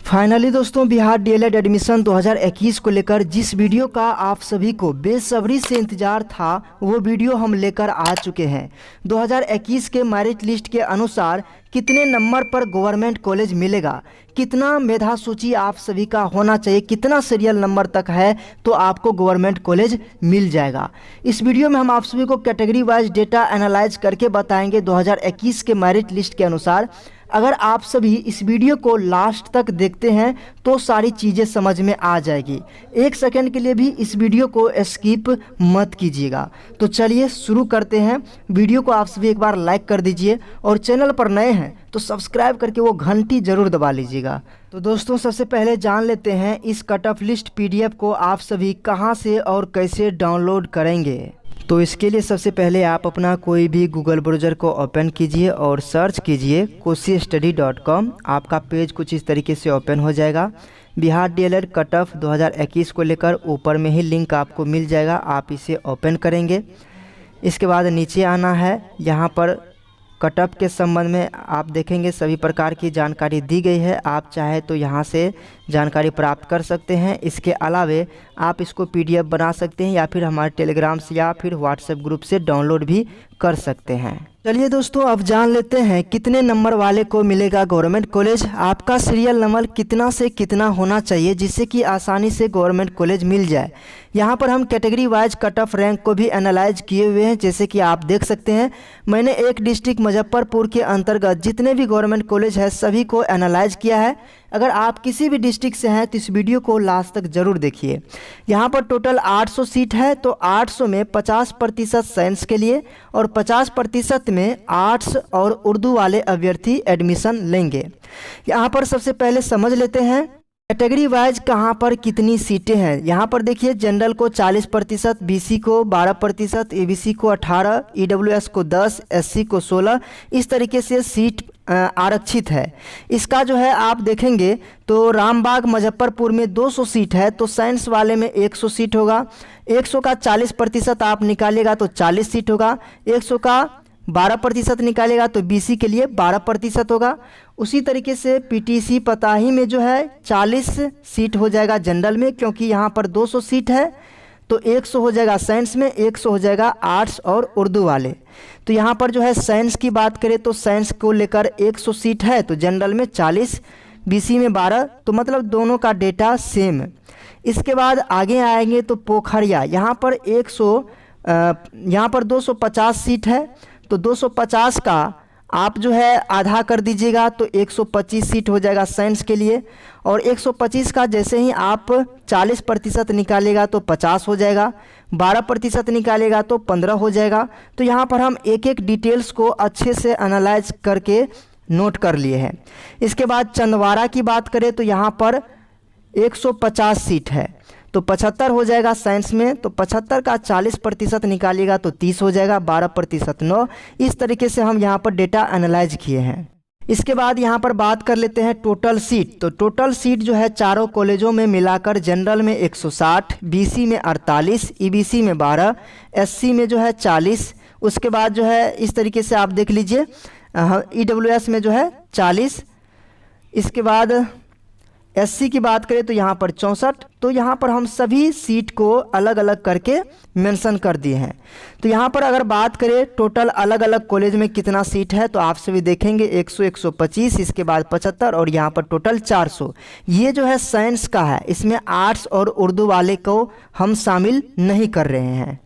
Finally दोस्तों, Bihar DElEd admission 2021 को लेकर जिस वीडियो का आप सभी को बेसब्री से इंतजार था वो वीडियो हम लेकर आ चुके हैं। 2021 के मेरिट लिस्ट के अनुसार कितने नंबर पर गवर्नमेंट कॉलेज मिलेगा, कितना मेधा सूची आप सभी का होना चाहिए, कितना सीरियल नंबर तक है तो आपको गवर्नमेंट कॉलेज मिल जाएगा। इस वीडियो में हम आप सभी को कैटेगरी वाइज डेटा एनालाइज करके बताएंगे 2021 के मेरिट लिस्ट के अनुसार। अगर आप सभी इस वीडियो को लास्ट तक देखते हैं तो सारी चीज़ें समझ में आ जाएगी। एक सेकंड के लिए भी इस वीडियो को स्किप मत कीजिएगा। तो चलिए शुरू करते हैं। वीडियो को आप सभी एक बार लाइक कर दीजिए और चैनल पर नए हैं तो सब्सक्राइब करके वो घंटी ज़रूर दबा लीजिएगा। तो दोस्तों, सबसे पहले जान लेते हैं इस कट ऑफ लिस्ट पीडीएफ को आप सभी कहां से और कैसे डाउनलोड करेंगे। तो इसके लिए सबसे पहले आप अपना कोई भी गूगल ब्राउज़र को ओपन कीजिए और सर्च कीजिए kossistudy.com। आपका पेज कुछ इस तरीके से ओपन हो जाएगा। बिहार डीएलएड कट ऑफ 2021 को लेकर ऊपर में ही लिंक आपको मिल जाएगा, आप इसे ओपन करेंगे। इसके बाद नीचे आना है, यहाँ पर कट ऑफ के संबंध में आप देखेंगे सभी प्रकार की जानकारी दी गई है। आप चाहे तो यहाँ से जानकारी प्राप्त कर सकते हैं। इसके अलावे आप इसको पीडीएफ बना सकते हैं या फिर हमारे टेलीग्राम से या फिर व्हाट्सएप ग्रुप से डाउनलोड भी कर सकते हैं। चलिए दोस्तों, अब जान लेते हैं कितने नंबर वाले को मिलेगा गवर्नमेंट कॉलेज। आपका सीरियल नंबर कितना से कितना होना चाहिए जिससे कि आसानी से गवर्नमेंट कॉलेज मिल जाए। यहाँ पर हम category wise cut off rank को भी एनालाइज किए हुए हैं। जैसे कि आप देख सकते हैं, मैंने एक डिस्ट्रिक्ट मुजफ्फरपुर के अंतर्गत जितने भी गवर्नमेंट कॉलेज है सभी को एनालाइज किया है। अगर आप किसी भी डिस्ट्रिक्ट से हैं तो इस वीडियो को लास्ट तक जरूर देखिए। यहाँ पर टोटल 800 सीट है, तो 800 में 50% साइंस के लिए और 50% में आर्ट्स और उर्दू वाले अभ्यर्थी एडमिशन लेंगे। यहाँ पर सबसे पहले समझ लेते हैं कैटेगरी वाइज कहाँ पर कितनी सीटें हैं। यहाँ पर देखिए, जनरल को 40%, बीसी को 12%, एबीसी को 18%, ईडब्ल्यूएस को 10%, एससी को 16%। इस तरीके से सीट आरक्षित है। इसका जो है आप देखेंगे तो रामबाग मुजफ्फरपुर में 200 सीट है, तो साइंस वाले में 100 सीट होगा। 100 का 40% आप निकालेगा तो 40 सीट होगा। 100 का 12% निकालेगा तो बीसी के लिए 12% होगा। उसी तरीके से पीटीसी पताही में जो है 40 सीट हो जाएगा जनरल में, क्योंकि यहाँ पर 200 सीट है तो 100 हो जाएगा साइंस में, 100 हो जाएगा आर्ट्स और उर्दू वाले। तो यहाँ पर जो है साइंस की बात करें तो साइंस को लेकर 100 सीट है, तो जनरल में 40, बीसी में 12, तो मतलब दोनों का डेटा सेम है। इसके बाद आगे आएंगे तो पोखरिया, यहाँ पर 250 सीट है, तो 250 का आप जो है आधा कर दीजिएगा तो 125 सीट हो जाएगा साइंस के लिए। और 125 का जैसे ही आप 40% निकालेगा तो 50 हो जाएगा, 12% निकालेगा तो 15 हो जाएगा। तो यहाँ पर हम एक एक डिटेल्स को अच्छे से एनालाइज करके नोट कर लिए हैं। इसके बाद चंदवारा की बात करें तो यहाँ पर 150 सीट है, तो 75 हो जाएगा साइंस में, तो 75 का 40% निकालिएगा तो 30 हो जाएगा, 12% 9। इस तरीके से हम यहाँ पर डेटा एनालाइज किए हैं। इसके बाद यहाँ पर बात कर लेते हैं टोटल सीट। तो टोटल सीट जो है चारों कॉलेजों में मिलाकर जनरल में 160, बीसी में 48, ईबीसी में 12, एससी में जो है 40। उसके बाद जो है इस तरीके से आप देख लीजिए, ईडब्ल्यूएस में जो है 40। इसके बाद एससी की बात करें तो यहाँ पर 64। तो यहाँ पर हम सभी सीट को अलग अलग करके मेंशन कर दिए हैं। तो यहाँ पर अगर बात करें टोटल अलग अलग कॉलेज में कितना सीट है तो आप सभी देखेंगे 100, 125, इसके बाद 75 और यहाँ पर टोटल 400। ये जो है साइंस का है, इसमें आर्ट्स और उर्दू वाले को हम शामिल नहीं कर रहे हैं।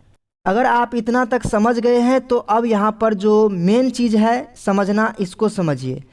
अगर आप इतना तक समझ गए हैं तो अब यहाँ पर जो मेन चीज़ है समझना, इसको समझिए।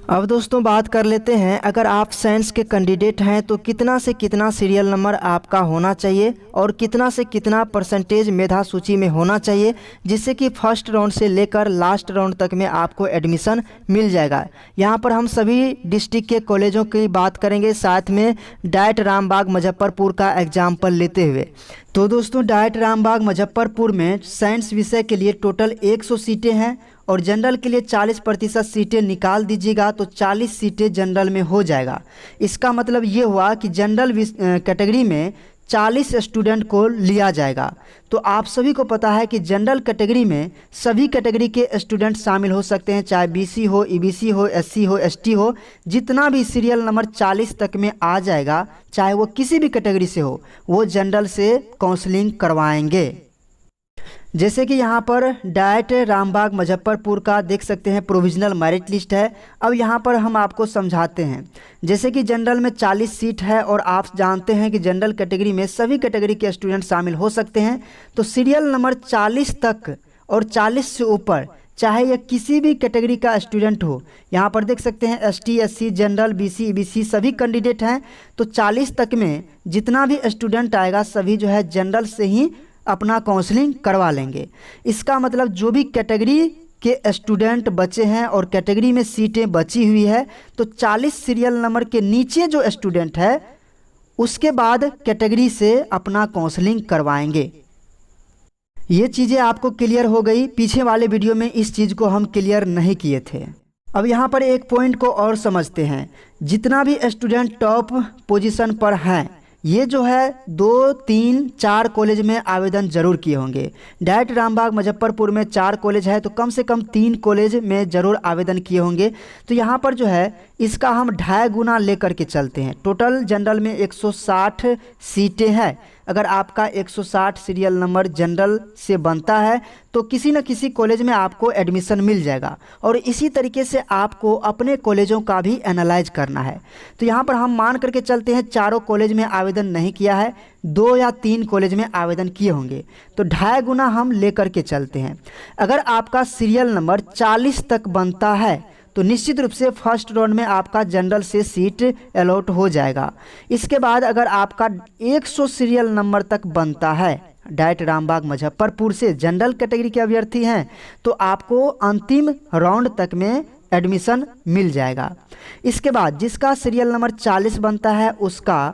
अब दोस्तों बात कर लेते हैं, अगर आप साइंस के कैंडिडेट हैं तो कितना से कितना सीरियल नंबर आपका होना चाहिए और कितना से कितना परसेंटेज मेधा सूची में होना चाहिए जिससे कि फर्स्ट राउंड से लेकर लास्ट राउंड तक में आपको एडमिशन मिल जाएगा। यहाँ पर हम सभी डिस्ट्रिक्ट के कॉलेजों की बात करेंगे, साथ में डाइट रामबाग मुजफ्फरपुर का एग्जाम्पल लेते हुए। तो दोस्तों, डाइट रामबाग मुजफ्फरपुर में साइंस विषय के लिए टोटल 100 सीटें हैं और जनरल के लिए 40% सीटें निकाल दीजिएगा तो 40 सीटें जनरल में हो जाएगा। इसका मतलब ये हुआ कि जनरल कैटेगरी में 40 स्टूडेंट को लिया जाएगा। तो आप सभी को पता है कि जनरल कैटेगरी में सभी कैटेगरी के स्टूडेंट शामिल हो सकते हैं, चाहे बीसी हो, ईबीसी हो, एससी हो, एसटी हो। जितना भी सीरियल नंबर 40 तक में आ जाएगा, चाहे वो किसी भी कैटेगरी से हो, वो जनरल से काउंसलिंग करवाएंगे। जैसे कि यहाँ पर डाइट रामबाग मुजफ्फरपुर का देख सकते हैं प्रोविजनल मेरिट लिस्ट है। अब यहाँ पर हम आपको समझाते हैं। जैसे कि जनरल में 40 सीट है और आप जानते हैं कि जनरल कैटेगरी में सभी कैटेगरी के स्टूडेंट शामिल हो सकते हैं। तो सीरियल नंबर 40 तक और 40 से ऊपर चाहे यह किसी भी कैटेगरी का स्टूडेंट हो, यहाँ पर देख सकते हैं ST, SC, general, BC, EBC सभी कैंडिडेट हैं। तो 40 तक में जितना भी स्टूडेंट आएगा सभी जो है जनरल से ही अपना काउंसलिंग करवा लेंगे। इसका मतलब जो भी कैटेगरी के स्टूडेंट बचे हैं और कैटेगरी में सीटें बची हुई है, तो 40 सीरियल नंबर के नीचे जो स्टूडेंट है उसके बाद कैटेगरी से अपना काउंसलिंग करवाएंगे। ये चीज़ें आपको क्लियर हो गई। पीछे वाले वीडियो में इस चीज़ को हम क्लियर नहीं किए थे। अब यहाँ पर एक पॉइंट को और समझते हैं। जितना भी स्टूडेंट टॉप पोजीशन पर हैं, ये जो है 2, 3, 4 कॉलेज में आवेदन जरूर किए होंगे। डाइट रामबाग मुजफ्फरपुर में 4 कॉलेज है, तो कम से कम 3 कॉलेज में ज़रूर आवेदन किए होंगे। तो यहाँ पर जो है इसका हम 2.5 गुना लेकर के चलते हैं। टोटल जनरल में 160 सीटें हैं। अगर आपका 160 सीरियल नंबर जनरल से बनता है तो किसी न किसी कॉलेज में आपको एडमिशन मिल जाएगा। और इसी तरीके से आपको अपने कॉलेजों का भी एनालाइज करना है। तो यहाँ पर हम मान करके चलते हैं चारों कॉलेज में आवेदन नहीं किया है, 2 या 3 कॉलेज में आवेदन किए होंगे। तो 2.5 गुना हम लेकर के चलते हैं। अगर आपका सीरियल नंबर 40 तक बनता है तो निश्चित रूप से फर्स्ट राउंड में आपका जनरल से सीट अलॉट हो जाएगा। इसके बाद अगर आपका 100 सीरियल नंबर तक बनता है, डाइट रामबाग मुजफ्फरपुर से जनरल कैटेगरी के अभ्यर्थी हैं, तो आपको अंतिम राउंड तक में एडमिशन मिल जाएगा। इसके बाद जिसका सीरियल नंबर 40 बनता है उसका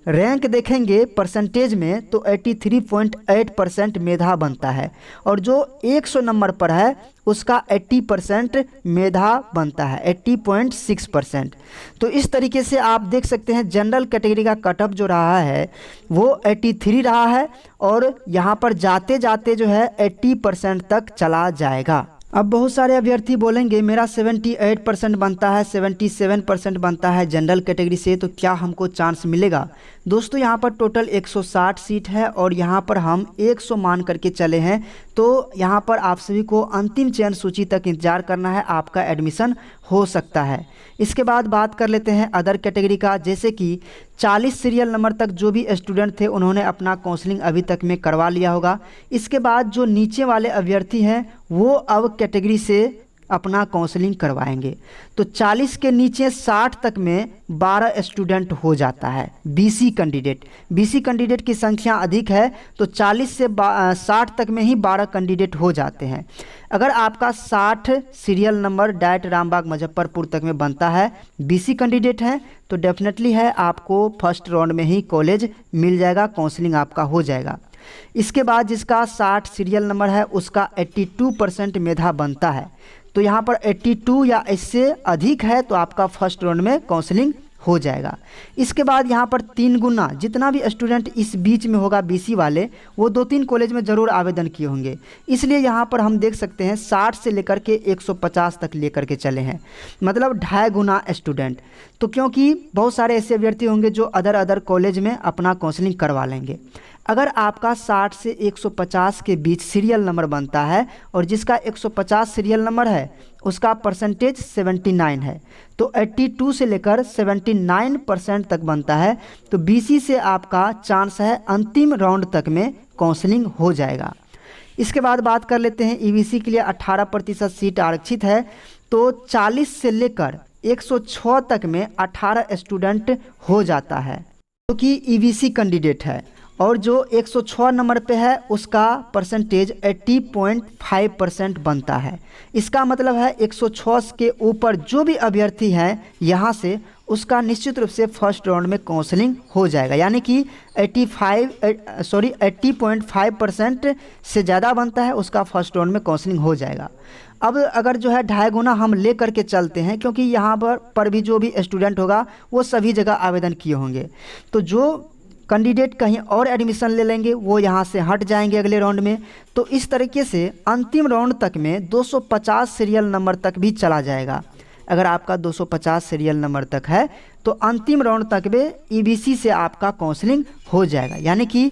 रैंक देखेंगे परसेंटेज में तो 83.8% मेधा बनता है, और जो 100 नंबर पर है उसका 80% मेधा बनता है, 80.6%। तो इस तरीके से आप देख सकते हैं जनरल कैटेगरी का कटअप जो रहा है वो 83 रहा है, और यहाँ पर जाते जाते जो है 80% तक चला जाएगा। अब बहुत सारे अभ्यर्थी बोलेंगे मेरा 78% बनता है, 77% बनता है जनरल कैटेगरी से, तो क्या हमको चांस मिलेगा? दोस्तों यहाँ पर टोटल 160 सीट है और यहाँ पर हम 100 मान करके चले हैं। तो यहाँ पर आप सभी को अंतिम चयन सूची तक इंतजार करना है, आपका एडमिशन हो सकता है। इसके बाद बात कर लेते हैं अदर कैटेगरी का। जैसे कि 40 सीरियल नंबर तक जो भी स्टूडेंट थे उन्होंने अपना काउंसलिंग अभी तक में करवा लिया होगा। इसके बाद जो नीचे वाले अभ्यर्थी हैं वो अब कैटेगरी से अपना काउंसलिंग करवाएंगे। तो 40 के नीचे 60 तक में 12 स्टूडेंट हो जाता है। बीसी कैंडिडेट की संख्या अधिक है, तो 40 से 60 तक में ही 12 कैंडिडेट हो जाते हैं। अगर आपका 60 serial number diet Rambagh Muzaffarpur तक में बनता है, बीसी कैंडिडेट हैं, तो डेफिनेटली है आपको फर्स्ट राउंड में ही कॉलेज मिल जाएगा, काउंसलिंग आपका हो जाएगा। इसके बाद जिसका 60 सीरियल नंबर है उसका 82% मेधा बनता है। तो यहाँ पर 82 या इससे अधिक है तो आपका फर्स्ट राउंड में काउंसलिंग हो जाएगा। इसके बाद यहाँ पर 3 गुना जितना भी स्टूडेंट इस बीच में होगा बीसी वाले, वो 2-3 कॉलेज में ज़रूर आवेदन किए होंगे। इसलिए यहाँ पर हम देख सकते हैं 60 से लेकर के 150 तक लेकर के चले हैं, मतलब 2.5 गुना स्टूडेंट। तो क्योंकि बहुत सारे ऐसे अभ्यर्थी होंगे जो अदर कॉलेज में अपना काउंसलिंग करवा लेंगे। अगर आपका 60 से 150 के बीच सीरियल नंबर बनता है और जिसका 150 सीरियल नंबर है उसका परसेंटेज 79 है, तो 82 से लेकर 79% तक बनता है, तो बीसी से आपका चांस है अंतिम राउंड तक में काउंसलिंग हो जाएगा। इसके बाद बात कर लेते हैं ईबीसी के लिए 18% सीट आरक्षित है। तो 40 से लेकर 106 तक में 18 स्टूडेंट हो जाता है जो कि ईबीसी कैंडिडेट है, और जो 106 नंबर पे है उसका परसेंटेज 80.5% बनता है। इसका मतलब है 106 के ऊपर जो भी अभ्यर्थी हैं यहाँ से उसका निश्चित रूप से फर्स्ट राउंड में काउंसलिंग हो जाएगा, यानी कि 80.5% से ज़्यादा बनता है उसका फर्स्ट राउंड में काउंसलिंग हो जाएगा। अब अगर जो है 2.5 गुना हम ले करके चलते हैं, क्योंकि यहाँ पर भी जो भी स्टूडेंट होगा वो सभी जगह आवेदन किए होंगे। तो जो कैंडिडेट कहीं और एडमिशन ले लेंगे, वो यहाँ से हट जाएंगे अगले राउंड में। तो इस तरीके से अंतिम राउंड तक में 250 सीरियल नंबर तक भी चला जाएगा। अगर आपका 250 सीरियल नंबर तक है तो अंतिम राउंड तक में ईबीसी से आपका काउंसलिंग हो जाएगा, यानी कि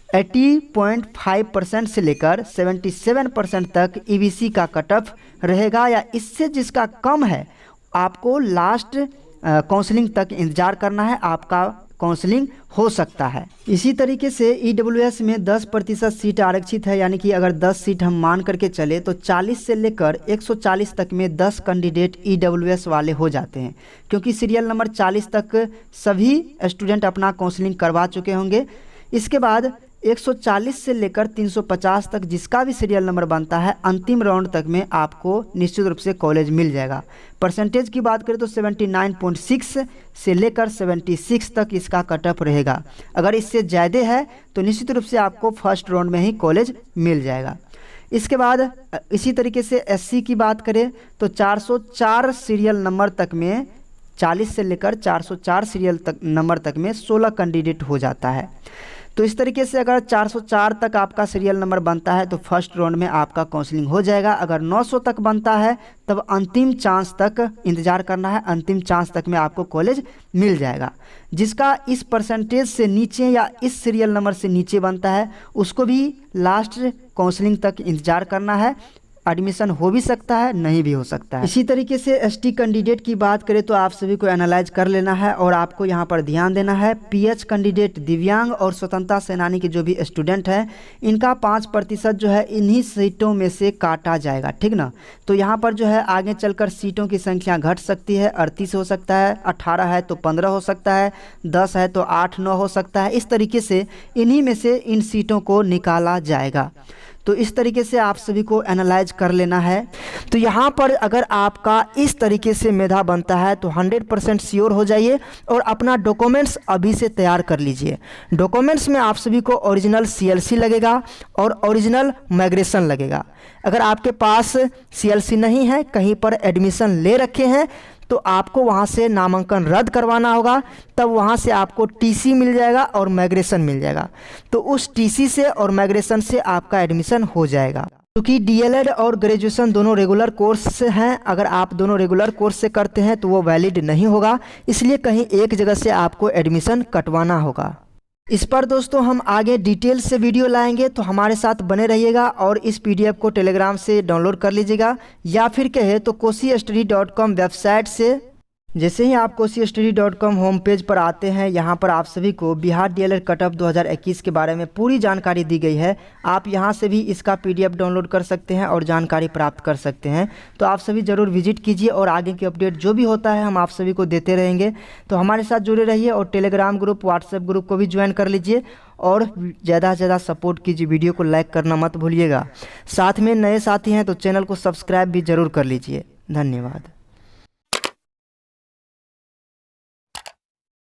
80.5% से लेकर 77% तक ईबीसी का कट ऑफ रहेगा, या इससे जिसका कम है आपको लास्ट काउंसलिंग तक इंतज़ार करना है, आपका काउंसलिंग हो सकता है। इसी तरीके से ईडब्ल्यूएस में 10% सीट आरक्षित है, यानी कि अगर 10 सीट हम मान करके चले तो 40 से लेकर 140 तक में 10 कैंडिडेट ईडब्ल्यूएस वाले हो जाते हैं, क्योंकि सीरियल नंबर 40 तक सभी स्टूडेंट अपना काउंसलिंग करवा चुके होंगे। इसके बाद 140 से लेकर 350 तक जिसका भी सीरियल नंबर बनता है अंतिम राउंड तक में आपको निश्चित रूप से कॉलेज मिल जाएगा। परसेंटेज की बात करें तो 79.6 से लेकर 76 तक इसका कट ऑफ रहेगा। अगर इससे ज़्यादा है तो निश्चित रूप से आपको फर्स्ट राउंड में ही कॉलेज मिल जाएगा। इसके बाद इसी तरीके से एससी की बात करें तो 404 सीरियल नंबर तक में 40 से लेकर 404 सीरियल तक नंबर तक में 16 कैंडिडेट हो जाता है। तो इस तरीके से अगर 404 तक आपका सीरियल नंबर बनता है तो फर्स्ट राउंड में आपका काउंसलिंग हो जाएगा। अगर 900 तक बनता है तब अंतिम चांस तक इंतज़ार करना है, अंतिम चांस तक में आपको कॉलेज मिल जाएगा। जिसका इस परसेंटेज से नीचे या इस सीरियल नंबर से नीचे बनता है उसको भी लास्ट काउंसलिंग तक इंतज़ार करना है, एडमिशन हो भी सकता है नहीं भी हो सकता है। इसी तरीके से एसटी कैंडिडेट की बात करें तो आप सभी को एनालाइज कर लेना है और आपको यहाँ पर ध्यान देना है। पीएच कैंडिडेट, दिव्यांग और स्वतंत्रता सेनानी के जो भी स्टूडेंट हैं इनका 5% जो है इन्हीं सीटों में से काटा जाएगा, ठीक ना। तो यहाँ पर जो है आगे चलकर सीटों की संख्या घट सकती है, 38 हो सकता है, 18 है तो 15 हो सकता है, 10 है तो 8-9 हो सकता है। इस तरीके से इन्हीं में से इन सीटों को निकाला जाएगा। तो इस तरीके से आप सभी को एनालाइज कर लेना है। तो यहाँ पर अगर आपका इस तरीके से मेधा बनता है तो 100% श्योर हो जाइए और अपना डॉक्यूमेंट्स अभी से तैयार कर लीजिए। डॉक्यूमेंट्स में आप सभी को ओरिजिनल सीएलसी लगेगा और ओरिजिनल माइग्रेशन लगेगा। अगर आपके पास सीएलसी नहीं है, कहीं पर एडमिशन ले रखे हैं, तो आपको वहाँ से नामांकन रद्द करवाना होगा, तब वहाँ से आपको टीसी मिल जाएगा और माइग्रेशन मिल जाएगा। तो उस टीसी से और माइग्रेशन से आपका एडमिशन हो जाएगा। क्योंकि डीएलएड और ग्रेजुएशन दोनों रेगुलर कोर्स से हैं, अगर आप दोनों रेगुलर कोर्स से करते हैं तो वो वैलिड नहीं होगा, इसलिए कहीं एक जगह से आपको एडमिशन कटवाना होगा। इस पर दोस्तों हम आगे डिटेल से वीडियो लाएंगे, तो हमारे साथ बने रहिएगा और इस पीडीएफ को टेलीग्राम से डाउनलोड कर लीजिएगा, या फिर कहे तो koshistudy.com वेबसाइट से। जैसे ही आप koshistudy.com होम पेज पर आते हैं, यहाँ पर आप सभी को बिहार डीएलएड कट ऑफ 2021 के बारे में पूरी जानकारी दी गई है। आप यहाँ से भी इसका पीडीएफ डाउनलोड कर सकते हैं और जानकारी प्राप्त कर सकते हैं। तो आप सभी ज़रूर विजिट कीजिए और आगे की अपडेट जो भी होता है हम आप सभी को देते रहेंगे। तो हमारे साथ जुड़े रहिए और टेलीग्राम ग्रुप, व्हाट्सएप ग्रुप को भी ज्वाइन कर लीजिए और ज़्यादा से ज़्यादा सपोर्ट कीजिए। वीडियो को लाइक करना मत भूलिएगा। साथ में नए साथी हैं तो चैनल को सब्सक्राइब भी ज़रूर कर लीजिए। धन्यवाद।